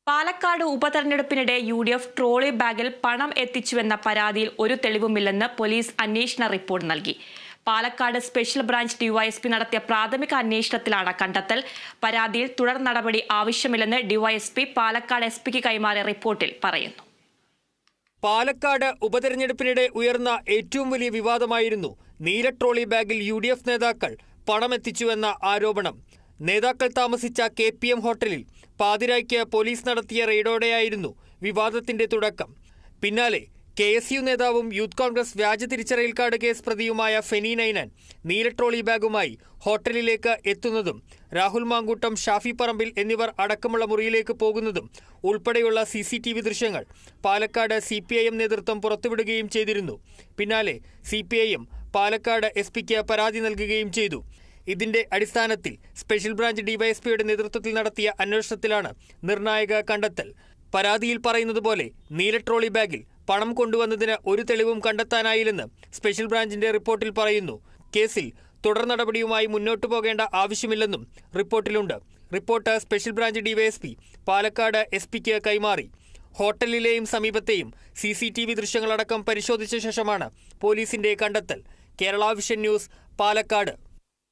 Palakkad ഉപതെരഞ്ഞെടുപ്പിനിടെ UDF trolley ബാഗിൽ പണം എത്തിച്ചുവെന്ന പരാതിയിൽ ഒരു തെളിവുമില്ലെന്ന് പോലീസ് അന്വേഷണ റിപ്പോർട്ട് നൽകി. പാലക്കാട് സ്പെഷ്യൽ ബ്രാഞ്ച് DYSP നടത്തിയ പ്രാഥമിക അന്വേഷണത്തിലാണ് കണ്ടെത്തൽ. പരാതിയിൽ തുടർ നടപടി ആവശ്യമില്ലെന്ന് DYSP പാലക്കാട് SPക്ക് കൈമാറിയ റിപ്പോർട്ടിൽ പറയുന്നു. പാലക്കാട് ഉപതെരഞ്ഞെടുപ്പിനിടെ ഉയർന്ന ഏറ്റവും വലിയ വിവാദമായിരുന്നു നീല ട്രോളി ബാഗിൽ UDF നേതാക്കൾ പണമെത്തിച്ചുവെന്ന ആരോപണം. നേതാക്കൾ താമസിച്ച KPM ഹോട്ടലിൽ പാതിരായ്ക്ക് പോലീസ് നടത്തിയ റെയ്ഡോടെയായിരുന്നു വിവാദത്തിന്റെ തുടക്കം. പിന്നാലെ KSU നേതാവും യൂത്ത് കോൺഗ്രസ് വ്യാജ തിരിച്ചറിയൽ കാർഡ് കേസ് പ്രതിയുമായ ഫെനി നൈനാൻ നീല ട്രോളി ബാഗുമായി ഹോട്ടലിലേക്ക് എത്തുന്നതും രാഹുൽ മാങ്കൂട്ടം, ഷാഫി പറമ്പിൽ എന്നിവർ അടക്കമുള്ള മുറിയിലേക്ക് പോകുന്നതും ഉൾപ്പെടെയുള്ള CCTV ദൃശ്യങ്ങൾ പാലക്കാട് CPIM നേതൃത്വം പുറത്തുവിടുകയും ചെയ്തിരുന്നു. പിന്നാലെ CPIM പാലക്കാട് SPക്ക് പരാതി നൽകുകയും ചെയ്തു. ഇതിന്റെ അടിസ്ഥാനത്തിൽ സ്പെഷ്യൽ ബ്രാഞ്ച് DYSPയുടെ നേതൃത്വത്തിൽ നടത്തിയ അന്വേഷണത്തിലാണ് നിർണായക കണ്ടെത്തൽ. പരാതിയിൽ പറയുന്നത് പോലെ നീല ട്രോളി ബാഗിൽ പണം കൊണ്ടുവന്നതിന് ഒരു തെളിവും കണ്ടെത്താനായില്ലെന്ന് സ്പെഷ്യൽ ബ്രാഞ്ചിന്റെ റിപ്പോർട്ടിൽ പറയുന്നു. കേസിൽ തുടർ നടപടിയുമായി മുന്നോട്ടു പോകേണ്ട ആവശ്യമില്ലെന്നും റിപ്പോർട്ടിലുണ്ട്. Report special branch DYSP Palakkad SPക്ക് കൈമാറി. ഹോട്ടലിലെയും സമീപത്തെയും CCTV ദൃശ്യങ്ങളടക്കം പരിശോധിച്ച ശേഷമാണ് പോലീസിന്റെ കണ്ടെത്തൽ. Kerala vision news, Palakkad.